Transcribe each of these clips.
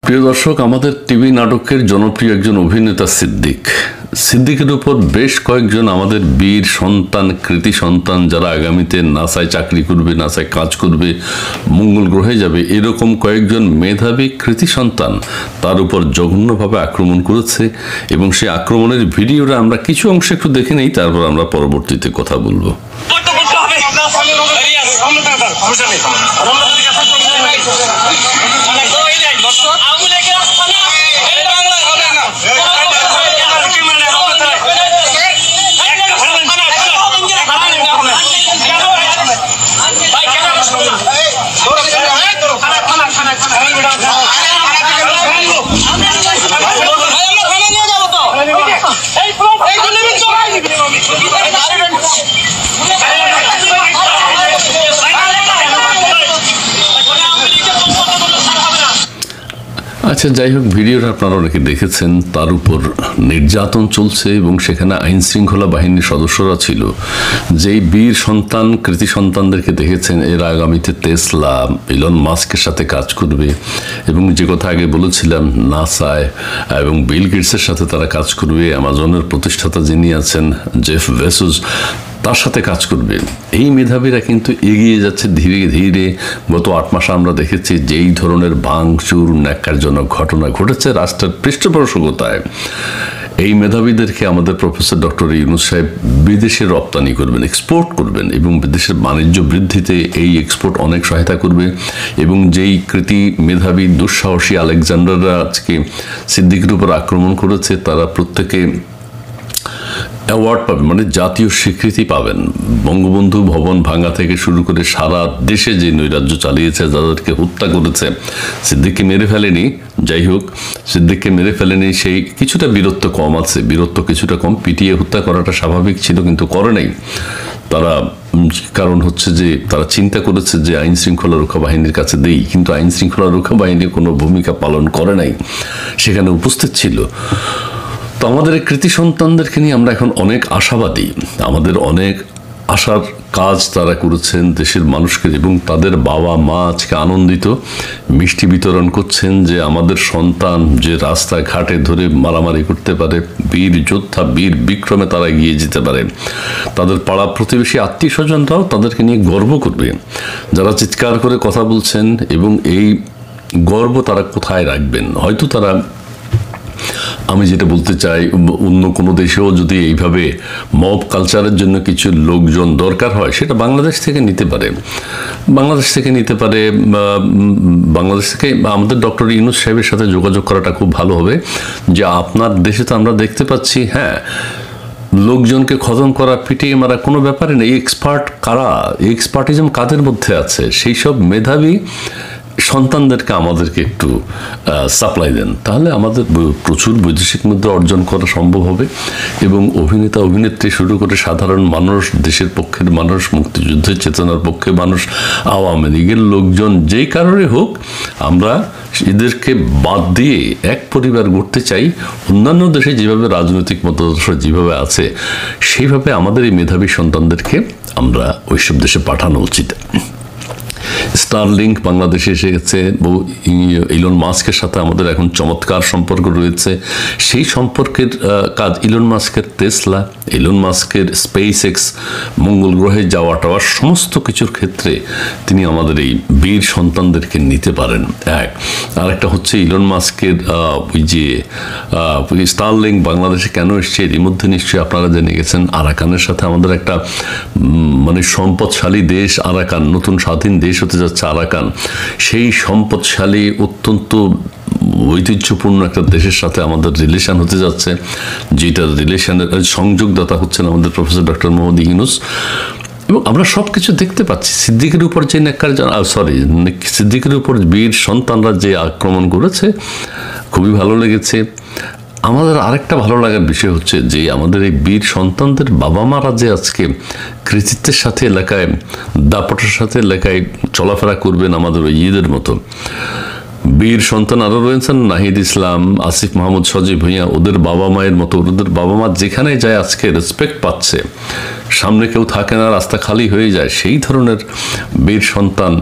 প্রিয় দর্শক, আমাদের টিভি নাটকের জনপ্রিয় একজন অভিনেতা সিদ্দিকের উপর বেশ কয়েকজন আমাদের বীর সন্তান, কৃতি সন্তান, যারা আগামীতে নাসায় চাকরি করবে, নাসায় কাজ করবে, মঙ্গল গ্রহে যাবে, এরকম কয়েকজন মেধাবী কৃতি সন্তান তার উপর জঘন্যভাবে আক্রমণ করেছে। এবং সেই আক্রমণের ভিডিওটা আমরা কিছু অংশ একটু দেখে নেই, তারপর আমরা পরবর্তীতে কথা বলবো। আচ্ছা, যাই হোক, ভিডিওটা আপনারা অনেকে দেখেছেন। তার উপর নির্যাতন চলছে এবং সেখানে আইন শৃঙ্খলা বাহিনীর সদস্যরা ছিল। যেই বীর সন্তান, কৃতি সন্তানদেরকে দেখেছেন, এরা আগামীতে টেসলা, ইলন মাস্কের সাথে কাজ করবে এবং যে কথা আগে বলেছিলাম, নাসায় এবং বিল গেটসের সাথে তারা কাজ করবে। অ্যামাজনের প্রতিষ্ঠাতা যিনি আছেন, জেফ বেজোস, তার সাথে কাজ করবে। এই মেধাবীরা কিন্তু এগিয়ে যাচ্ছে ধীরে ধীরে। গত 8 মাসে আমরা দেখেছি যেই ধরনের ভাঙচুর, ন্যাক্কারজনক ঘটনা ঘটেছে রাষ্ট্রের পৃষ্ঠপোষকতায়। এই মেধাবীদেরকে আমাদের প্রফেসর ডক্টর ইউনূস সাহেব বিদেশে রপ্তানি করবেন, এক্সপোর্ট করবেন এবং বিদেশের বাণিজ্য বৃদ্ধিতে এই এক্সপোর্ট অনেক সহায়তা করবে। এবং যেই কৃতি মেধাবী দুঃসাহসী আলেকজান্ডাররা আজকে সিদ্দিকের উপর আক্রমণ করেছে, তারা প্রত্যেকে অ্যাওয়ার্ড পাবে, মানে জাতীয় স্বীকৃতি পাবেন। বঙ্গবন্ধু ভবন ভাঙা থেকে শুরু করে সারা দেশে যে নৈরাজ্য চালিয়েছে, যাদেরকে হত্যা করেছে, সিদ্দিককে মেরে ফেলেনি। যাই হোক, সিদ্দিককে মেরে ফেলেনি, সেই কিছুটা বীরত্ব কম আছে, বীরত্ব কিছুটা কম। পিটিয়ে হত্যা করাটা স্বাভাবিক ছিল, কিন্তু করে নাই তারা। কারণ হচ্ছে যে তারা চিন্তা করেছে যে আইন শৃঙ্খলা রক্ষা বাহিনীর কাছে দেই, কিন্তু আইন শৃঙ্খলা রক্ষা বাহিনী কোনো ভূমিকা পালন করে নাই, সেখানে উপস্থিত ছিল। তো আমাদের এই কৃতি সন্তানদেরকে নিয়ে আমরা এখন অনেক আশাবাদী। আমাদের অনেক আশার কাজ তারা করেছেন দেশের মানুষকে, এবং তাদের বাবা মা আজকে আনন্দিত, মিষ্টি বিতরণ করছেন যে আমাদের সন্তান যে রাস্তাঘাটে ধরে মারামারি করতে পারে, বীর যোদ্ধা, বীর বিক্রমে তারা এগিয়ে যেতে পারে। তাদের পাড়া প্রতিবেশী, আত্মীয় স্বজনরাও তাদেরকে নিয়ে গর্ব করবে। যারা চিৎকার করে কথা বলছেন, এবং এই গর্ব তারা কোথায় রাখবেন? হয়তো তারা, আমি যেটা বলতে চাই, অন্য কোনো দেশেও যদি এইভাবে মব কালচারের জন্য কিছু লোকজন দরকার হয়, সেটা বাংলাদেশ থেকে নিতে পারে। বাংলাদেশ থেকে আমাদের ডক্টর ইউনূস সাহেবের সাথে যোগাযোগ করাটা খুব ভালো হবে। যে আপনার দেশে তো আমরা দেখতে পাচ্ছি, হ্যাঁ, লোকজনকে খতম করা, পিটিয়ে মারা কোনো ব্যাপারে নেই। এক্সপার্ট কারা, এক্সপার্টিজম কাদের মধ্যে আছে, সেই সব মেধাবী সন্তানদেরকে আমাদেরকে একটু সাপ্লাই দেন, তাহলে আমাদের প্রচুর বৈদেশিক মুদ্রা অর্জন করা সম্ভব হবে। এবং অভিনেতা, অভিনেত্রী শুরু করে সাধারণ মানুষ, দেশের পক্ষের মানুষ, মুক্তিযুদ্ধের চেতনার পক্ষে মানুষ, আওয়ামী লীগের লোকজন, যেই কারণে হোক, আমরা এদেরকে বাদ দিয়ে এক পরিবার গড়তে চাই। অন্যান্য দেশে যেভাবে রাজনৈতিক মতাদর্শ যেভাবে আছে, সেইভাবে আমাদের এই মেধাবী সন্তানদেরকে আমরা ওইসব দেশে পাঠানো উচিত। স্টারলিংক বাংলাদেশে এসে গেছে। ইলন মাস্কের সাথে আমাদের এখন চমৎকার সম্পর্ক রয়েছে। সেই সম্পর্কের কাজ ইলন মাস্কের টেসলা, ইলন মাস্কের স্পেস এক্স, মঙ্গল গ্রহে যাওয়া টাওয়ার সমস্ত কিছুর ক্ষেত্রে তিনি আমাদের এই বীর সন্তানদেরকে নিতে পারেন। আর একটা হচ্ছে ইলন মাস্কের ওই যে স্টারলিংক বাংলাদেশে কেন এসছে, এর মধ্যে নিশ্চয়ই আপনারা জেনে গেছেন। আরাকানের সাথে আমাদের একটা মানে সম্পদশালী দেশ আরাকান, নতুন স্বাধীন দেশ হতে যাচ্ছে আরাকান। সেই সম্পদশালী, অত্যন্ত ঐতিহ্যপূর্ণ একটা দেশের সাথে আমাদের রিলেশন হতে যাচ্ছে, যেটার রিলেশনের সংযোগদাতা হচ্ছেন আমাদের প্রফেসর ডক্টর মোহাম্মদ ইউনূস। এবং আমরা সব কিছু দেখতে পাচ্ছি। সিদ্দিকের উপর যে সিদ্দিকের উপর বীর সন্তানরা যে আক্রমণ করেছে, খুবই ভালো লেগেছে। আমাদের আরেকটা ভালো লাগার বিষয় হচ্ছে যে আমাদের এই বীর সন্তানদের বাবা মারা যে আজকে কৃতিত্বের সাথে এলাকায়, দাপটের সাথে এলাকায় চলাফেরা করবেন আমাদের ওই ঈদের মতো। বীর সন্তান আরও রয়েছেন, নাহিদ ইসলাম, আসিফ মাহমুদ, সজীব ভূঁইয়া, ওদের বাবা মায়ের মতো ওদের বাবা মা যেখানে যায় আজকে রেসপেক্ট পাচ্ছে, সামনে কেউ থাকে না, রাস্তা খালি হয়ে যায়, সেই ধরনের বীর সন্তান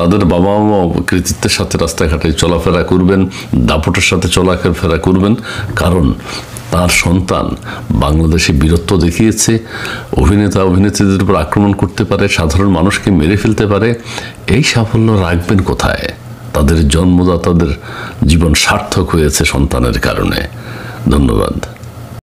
তাদের বাবা মা কৃতিত্বের সাথে রাস্তাঘাটে চলাফেরা করবেন, দাপটের সাথে চলাফেরা করবেন, কারণ তার সন্তান বাংলাদেশে বীরত্ব দেখিয়েছে, অভিনেতা অভিনেত্রীদের উপর আক্রমণ করতে পারে, সাধারণ মানুষকে মেরে ফেলতে পারে। এই সাফল্য রাখবেন কোথায়? তাদের জন্মদাতাদের জীবন সার্থক হয়েছে সন্তানের কারণে। ধন্যবাদ।